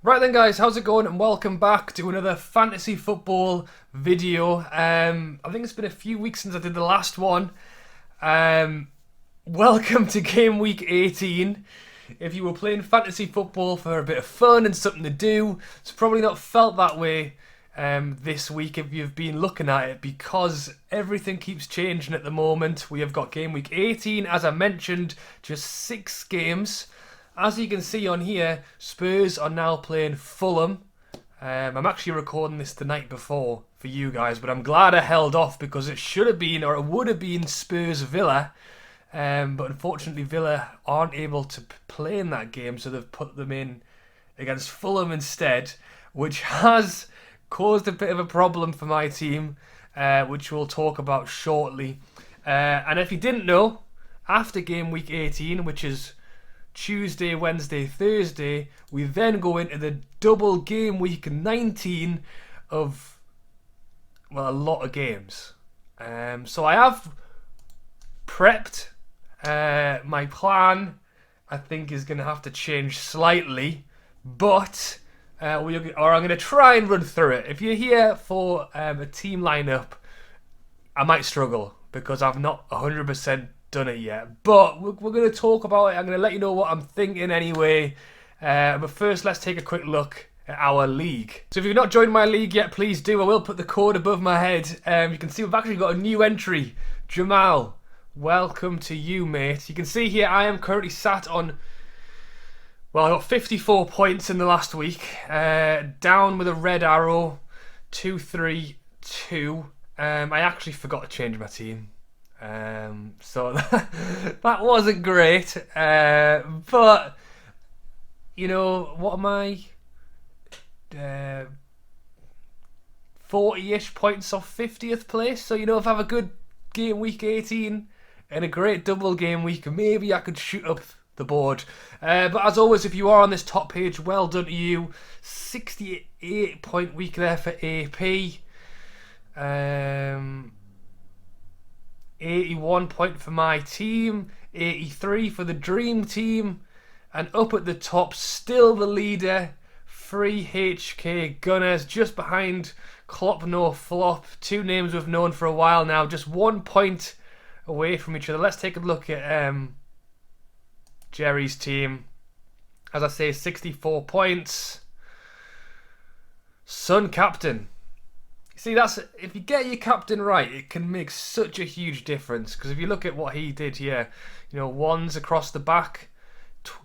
Right then guys, how's it going and welcome back to another fantasy football video. I think it's been a few weeks since I did the last one. Welcome to game week 18. If you were playing fantasy football for a bit of fun and something to do, it's probably not felt that way this week if you've been looking at it, because everything keeps changing at the moment. We have got game week 18, as I mentioned, just 6 games. As you can see on here, Spurs are now playing Fulham. I'm actually recording this the night before for you guys, but I'm glad I held off because it should have been, or it would have been, Spurs Villa. But unfortunately Villa aren't able to play in that game, so they've put them in against Fulham instead, which has caused a bit of a problem for my team, which we'll talk about shortly. And if you didn't know, after game week 18, which is Tuesday, Wednesday, Thursday, we then go into the double game week 19 of, well, a lot of games. So I have prepped. My plan, I think, is going to have to change slightly, but I'm going to try and run through it. If you're here for a team lineup, I might struggle because I've not 100% done it yet, but we're going to talk about it. I'm going to let you know what I'm thinking anyway, but first let's take a quick look at our league. So if you've not joined my league yet, please do. I will put the code above my head. You can see we've actually got a new entry. Jamal, welcome to you, mate. You can see here I am currently sat on, well, I got 54 points in the last week, down with a red arrow, 2-3-2. I actually forgot to change my team. So that wasn't great, but you know, what am I, 40-ish points off 50th place, so you know, if I have a good game week 18 and a great double game week, maybe I could shoot up the board. But as always, if you are on this top page, well done to you. 68 point week there for AP. 81 point for my team, 83 for the dream team, and up at the top, still the leader, 3 HK Gunners, just behind Klopp No Flop, 2 names we've known for a while now, just 1 point away from each other. Let's take a look at Jerry's team. As I say, 64 points. Sun captain. See, that's, if you get your captain right, it can make such a huge difference. Because if you look at what he did here, you know, ones across the back,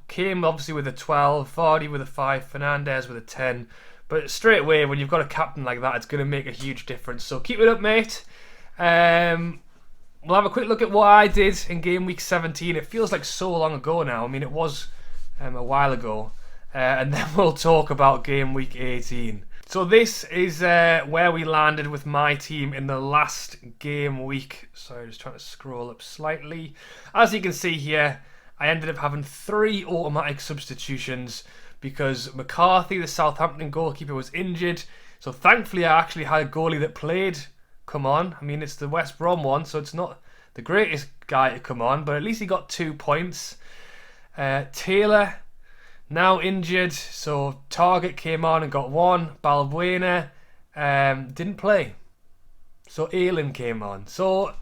came obviously with a 12, Vardy with a 5, Fernandez with a 10. But straight away, when you've got a captain like that, it's going to make a huge difference. So keep it up, mate. We'll have a quick look at what I did in game week 17. It feels like so long ago now. I mean, it was a while ago. And then we'll talk about game week 18. So this is where we landed with my team in the last game week. Sorry, just trying to scroll up slightly. As you can see here, I ended up having 3 automatic substitutions because McCarthy, the Southampton goalkeeper, was injured. So thankfully I actually had a goalie that played. Come on. I mean, it's the West Brom one, so it's not the greatest guy to come on, but at least he got 2 points. Taylor, now injured, so Target came on and got 1. Balbuena didn't play, so Aylan came on, so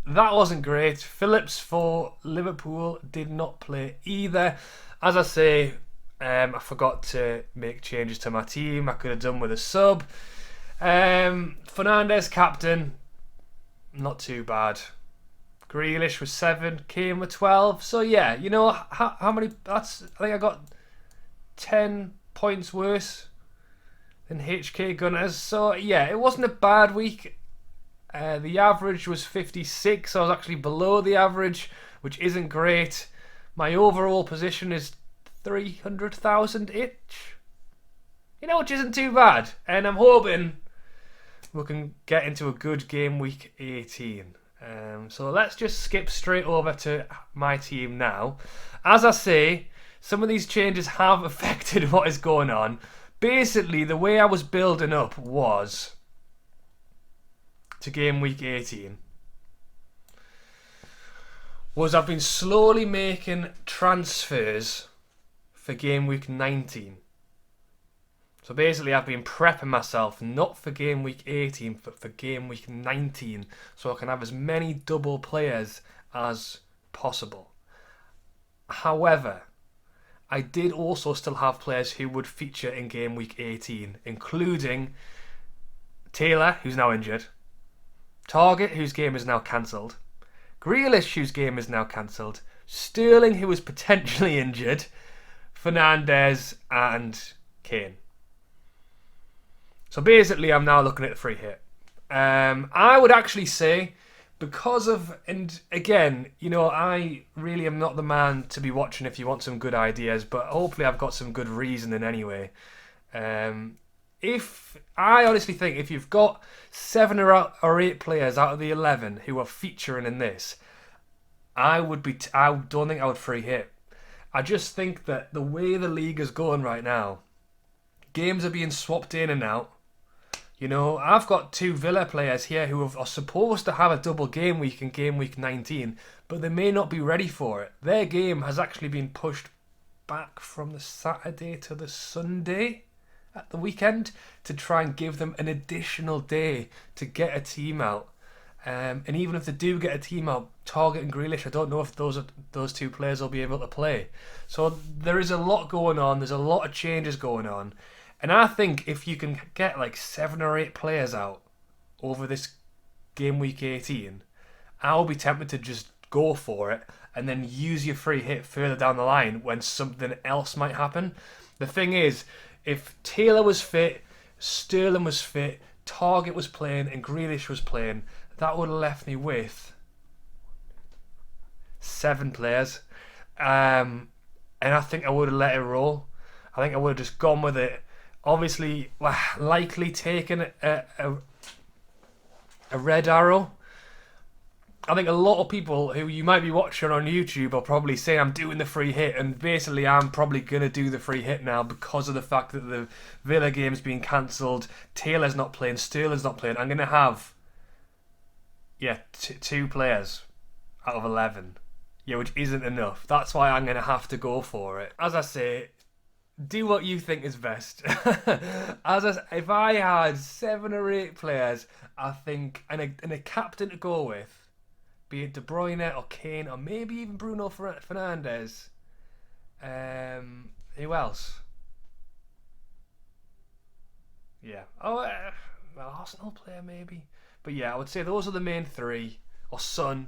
that wasn't great. Phillips for Liverpool did not play either. As I say, I forgot to make changes to my team. I could have done with a sub. Fernandez captain, not too bad. Grealish was 7, Kane with 12. So yeah, you know how many? I think I got 10 points worse than HK Gunners. So yeah, it wasn't a bad week. The average was 56. So I was actually below the average, which isn't great. My overall position is 300,000-ish. You know, which isn't too bad. And I'm hoping we can get into a good game week 18. So let's just skip straight over to my team now. As I say, some of these changes have affected what is going on. Basically, the way I was building up was to game week 18 was I've been slowly making transfers for game week 19. So basically, I've been prepping myself not for game week 18, but for game week 19, so I can have as many double players as possible. However, I did also still have players who would feature in game week 18, including Taylor, who's now injured, Target, whose game is now cancelled, Grealish, whose game is now cancelled, Sterling, who was potentially injured, Fernandes, and Kane. So basically, I'm now looking at the free hit. I would actually say, because of, and again, you know, I really am not the man to be watching if you want some good ideas, but hopefully I've got some good reasoning anyway. If I honestly think if you've got 7 or 8 players out of the 11 who are featuring in this, I don't think I would free hit. I just think that the way the league is going right now, games are being swapped in and out. You know, I've got 2 Villa players here who are supposed to have a double game week in game week 19, but they may not be ready for it. Their game has actually been pushed back from the Saturday to the Sunday at the weekend to try and give them an additional day to get a team out. And even if they do get a team out, Target and Grealish, I don't know if those 2 players will be able to play. So there is a lot going on. There's a lot of changes going on. And I think if you can get like 7 or 8 players out over this game week 18, I'll be tempted to just go for it and then use your free hit further down the line when something else might happen. The thing is, if Taylor was fit, Sterling was fit, Target was playing and Grealish was playing, that would have left me with 7 players. And I think I would have let it roll. I think I would have just gone with it. Obviously, likely taken a red arrow. I think a lot of people who you might be watching on YouTube will probably say I'm doing the free hit, and basically I'm probably going to do the free hit now because of the fact that the Villa game's been cancelled, Taylor's not playing, Sterling's not playing. I'm going to have 2 players out of 11, which isn't enough. That's why I'm going to have to go for it. As I say, do what you think is best. If I had 7 or 8 players, I think, and a captain to go with, be it De Bruyne or Kane or maybe even Bruno Fernandes. Who else? Yeah. Arsenal player maybe. But yeah, I would say those are the main 3. Or Son.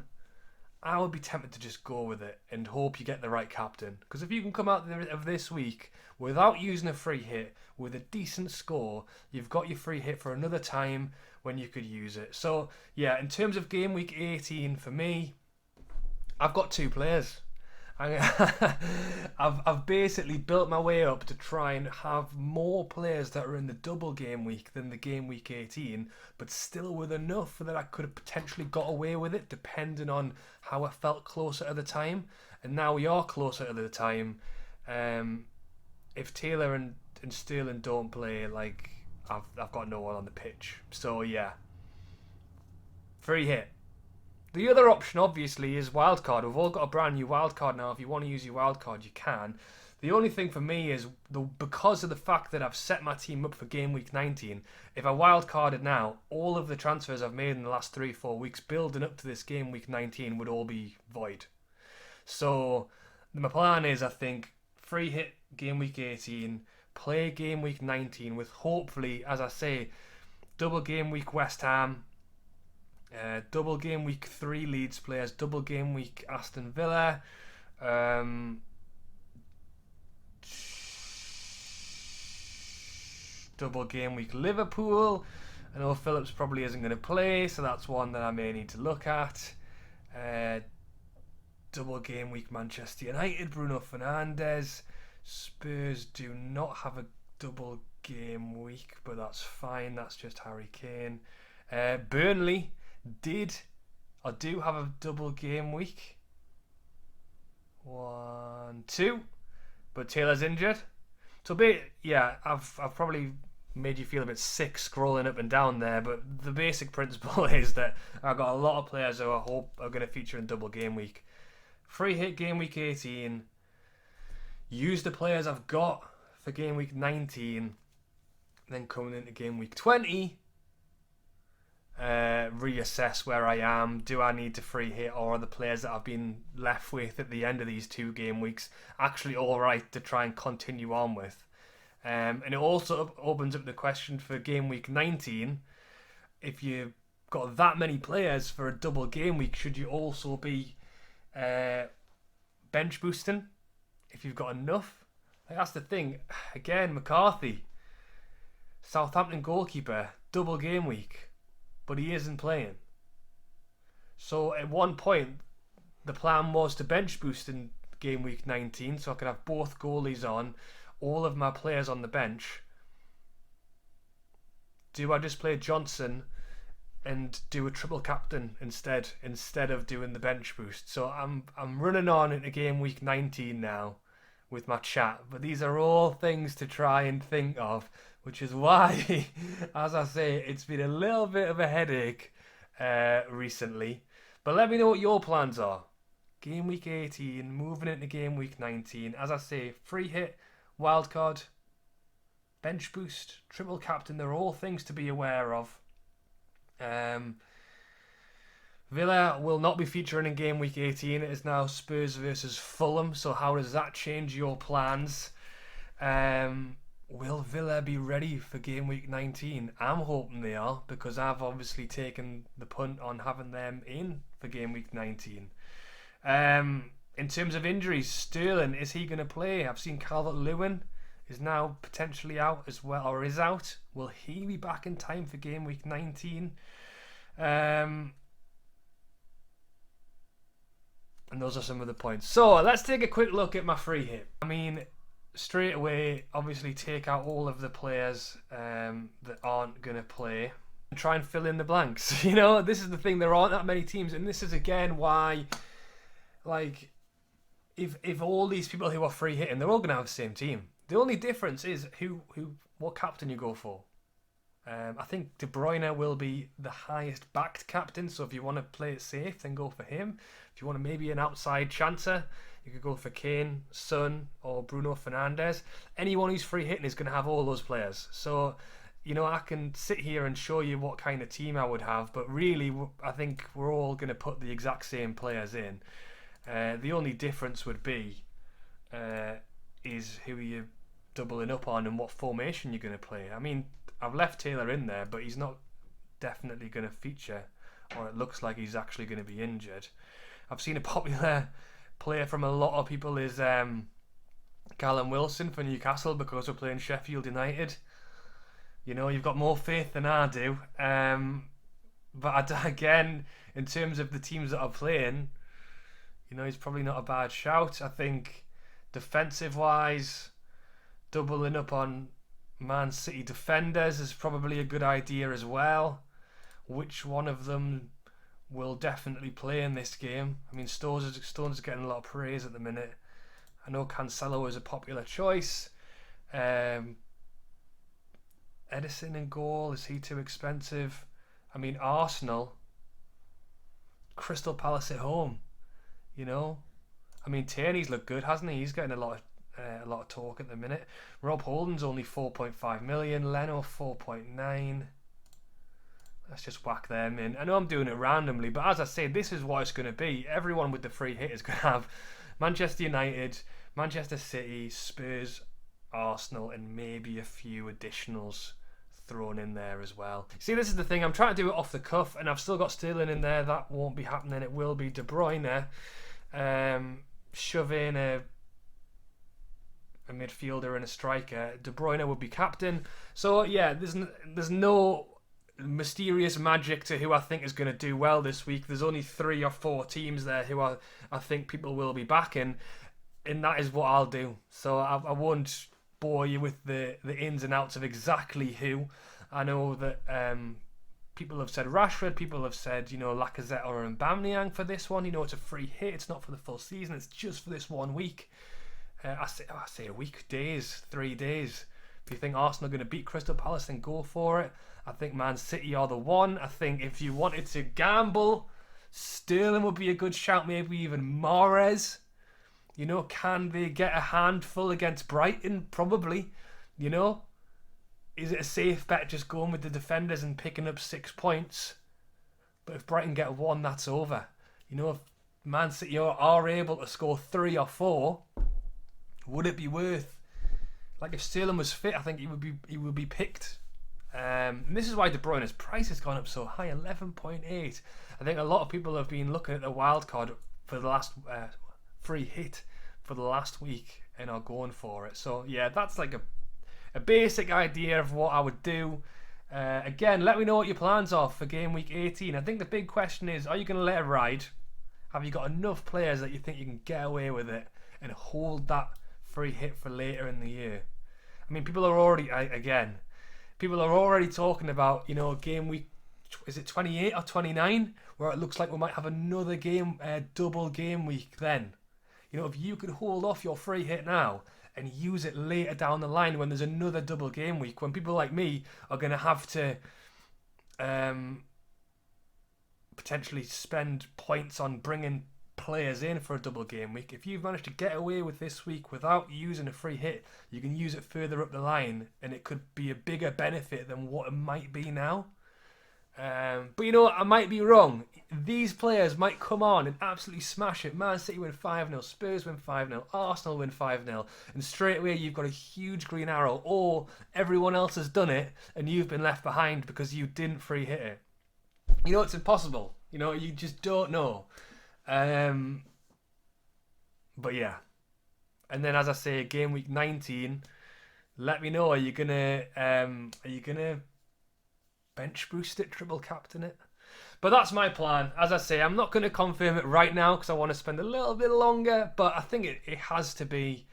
I would be tempted to just go with it and hope you get the right captain. Because if you can come out of this week without using a free hit, with a decent score, you've got your free hit for another time when you could use it. So, yeah, in terms of game week 18, for me, I've got 2 players. I've basically built my way up to try and have more players that are in the double game week than the game week 18, but still with enough that I could have potentially got away with it depending on how I felt closer to the time. And now we are closer to the time. If Taylor and Sterling don't play, like, I've got no one on the pitch. So yeah, free hit. The other option, obviously, is wildcard. We've all got a brand new wildcard now. If you want to use your wildcard, you can. The only thing for me is, because of the fact that I've set my team up for game week 19, if I wildcarded now, all of the transfers I've made in the last 3-4 weeks building up to this game week 19 would all be void. So my plan is, I think, free hit game week 18, play game week 19 with hopefully, as I say, double game week West Ham, double game week 3 Leeds players, double game week Aston Villa, double game week Liverpool. I know Phillips probably isn't going to play, so that's one that I may need to look at. Double game week Manchester United, Bruno Fernandes. Spurs do not have a double game week, but that's fine. That's just Harry Kane. Burnley do have a double game week. 1, 2, but Taylor's injured. So I've probably made you feel a bit sick scrolling up and down there, but the basic principle is that I've got a lot of players who I hope are going to feature in double game week. Free hit game week 18. Use the players I've got for game week 19. Then coming into game week 20, reassess where I am. Do I need to free hit, or are the players that I've been left with at the end of these 2 game weeks actually alright to try and continue on with? And it also opens up the question for game week 19. If you've got that many players for a double game week, should you also be bench boosting if you've got enough? Like, that's the thing. Again, McCarthy, Southampton goalkeeper, double game week, but he isn't playing. So at one point, the plan was to bench boost in game week 19, so I could have both goalies on, all of my players on the bench. Do I just play Johnson and do a triple captain instead of doing the bench boost? So I'm running on into game week 19 now with my chat, but these are all things to try and think of, which is why, as I say, it's been a little bit of a headache recently. But let me know what your plans are. Game week 18, moving into game week 19. As I say, free hit, wildcard, bench boost, triple captain, they're all things to be aware of. Villa will not be featuring in game week 18. It is now Spurs versus Fulham. So how does that change your plans? Will Villa be ready for game week 19? I'm hoping they are, because I've obviously taken the punt on having them in for game week 19. In terms of injuries, Sterling, is he going to play? I've seen Calvert-Lewin is now potentially out as well, or is out. Will he be back in time for game week 19? And those are some of the points. So let's take a quick look at my free hit. I mean, straight away, obviously take out all of the players that aren't going to play and try and fill in the blanks. You know, this is the thing, there aren't that many teams, and this is again why, like, if all these people who are free hitting, they're all going to have the same team. The only difference is what captain you go for. I think De Bruyne will be the highest backed captain, so if you want to play it safe, then go for him. If you want to maybe an outside chancer, you could go for Kane, Son, or Bruno Fernandes. Anyone who's free hitting is going to have all those players. So, you know, I can sit here and show you what kind of team I would have, but really, I think we're all going to put the exact same players in. The only difference would be is who you're doubling up on and what formation you're going to play. I mean, I've left Taylor in there, but he's not definitely going to feature, or it looks like he's actually going to be injured. I've seen a popular player from a lot of people is Callum Wilson for Newcastle, because we're playing Sheffield United. You know, you've got more faith than I do. But again, in terms of the teams that are playing, you know, he's probably not a bad shout. I think defensive-wise, doubling up on Man City defenders is probably a good idea as well. Which one of them will definitely play in this game? I mean, Stones is getting a lot of praise at the minute. I know Cancelo is a popular choice. Edison in goal, is he too expensive? I mean, Arsenal, Crystal Palace at home, you know. I mean, Tierney's looked good, hasn't he? He's getting a lot of talk at the minute. Rob Holding's only 4.5 million. Leno 4.9. Let's just whack them in. I know I'm doing it randomly, but as I say, this is what it's going to be. Everyone with the free hit is going to have Manchester United, Manchester City, Spurs, Arsenal, and maybe a few additionals thrown in there as well. See, this is the thing. I'm trying to do it off the cuff, and I've still got Sterling in there. That won't be happening. It will be De Bruyne. Shove in a midfielder and a striker. De Bruyne would be captain. So yeah, there's no mysterious magic to who I think is going to do well this week. There's only 3 or 4 teams there who I think people will be backing, and that is what I'll do. So I won't bore you with the ins and outs of exactly who. I know that people have said Rashford, people have said, you know, Lacazette or Aubameyang for this one. You know, it's a free hit. It's not for the full season. It's just for this 1 week. I say a week, 3 days. If you think Arsenal are going to beat Crystal Palace, then go for it. I think Man City are the one. I think if you wanted to gamble, Sterling would be a good shout. Maybe even Mahrez. You know, can they get a handful against Brighton? Probably. You know, is it a safe bet just going with the defenders and picking up 6 points? But if Brighton get 1, that's over. You know, if Man City are able to score 3 or 4, would it be worth? Like if Sterling was fit, I think he would be picked. And this is why De Bruyne's price has gone up so high, 11.8. I think a lot of people have been looking at the wild card for the last free hit for the last week and are going for it. So yeah, that's like a basic idea of what I would do. Again, let me know what your plans are for game week 18. I think the big question is, are you going to let it ride? Have you got enough players that you think you can get away with it and hold that free hit for later in the year? I mean, people are already talking about, you know, game week, is it 28 or 29, where it looks like we might have another double game week then. You know, if you could hold off your free hit now and use it later down the line when there's another double game week, when people like me are going to have to potentially spend points on bringing players in for a double game week. If you've managed to get away with this week without using a free hit, you can use it further up the line and it could be a bigger benefit than what it might be now. But you know what, I might be wrong. These players might come on and absolutely smash it. Man City win 5-0, Spurs win 5-0, Arsenal win 5-0, and straight away you've got a huge green arrow, or everyone else has done it and you've been left behind because you didn't free hit it. You know, it's impossible. You know, you just don't know. But yeah. And then, as I say, game week 19, let me know, are you gonna bench boost it, triple captain it? But that's my plan. As I say, I'm not going to confirm it right now because I want to spend a little bit longer, but I think it has to be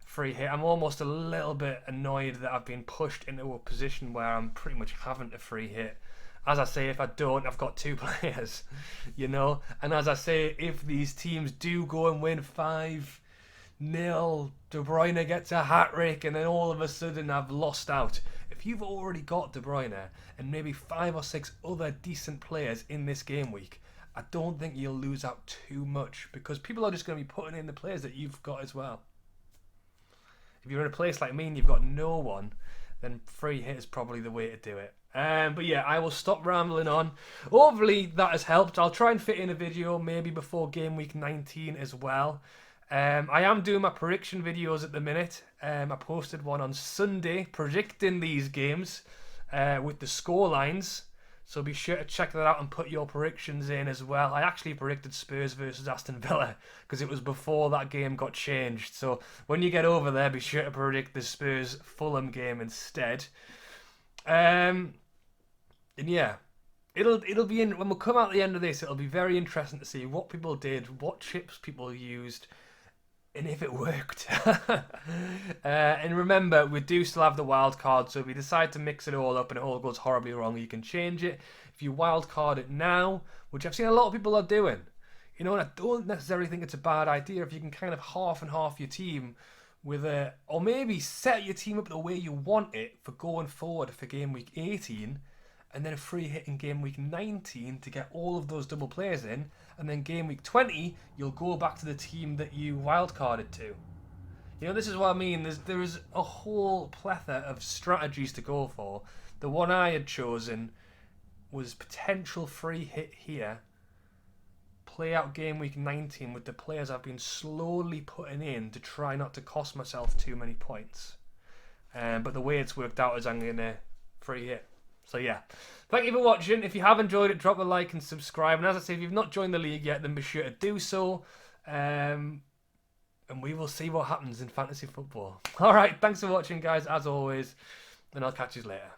free hit. I'm almost a little bit annoyed that I've been pushed into a position where I'm pretty much having to free hit. As I say, if I don't, I've got 2 players, you know? And as I say, if these teams do go and win 5-0, De Bruyne gets a hat-trick, and then all of a sudden I've lost out. If you've already got De Bruyne and maybe 5 or 6 other decent players in this game week, I don't think you'll lose out too much because people are just going to be putting in the players that you've got as well. If you're in a place like me and you've got no one, then free hit is probably the way to do it. But yeah, I will stop rambling on. Hopefully that has helped. I'll try and fit in a video maybe before game week 19 as well. I am doing my prediction videos at the minute. I posted one on Sunday predicting these games with the score lines. So be sure to check that out and put your predictions in as well. I actually predicted Spurs versus Aston Villa because it was before that game got changed. So when you get over there, be sure to predict the Spurs Fulham game instead. And yeah, it'll be in when we come out at the end of this. It'll be very interesting to see what people did, what chips people used, and if it worked. And remember, we do still have the wild card, so if you decide to mix it all up and it all goes horribly wrong, you can change it. If you wild card it now, which I've seen a lot of people are doing, you know, and I don't necessarily think it's a bad idea if you can kind of half and half your team with or maybe set your team up the way you want it for going forward for game week 18, and then a free hit in game week 19 to get all of those double players in, and then game week 20 you'll go back to the team that you wildcarded to. You know, this is what I mean. There is a whole plethora of strategies to go for. The one I had chosen was potential free hit here, play out game week 19 with the players I've been slowly putting in to try not to cost myself too many points. But the way it's worked out is I'm going to free hit. So yeah, thank you for watching. If you have enjoyed it, drop a like and subscribe. And as I say, if you've not joined the league yet, then be sure to do so. And we will see what happens in fantasy football. All right, thanks for watching, guys, as always. And I'll catch you later.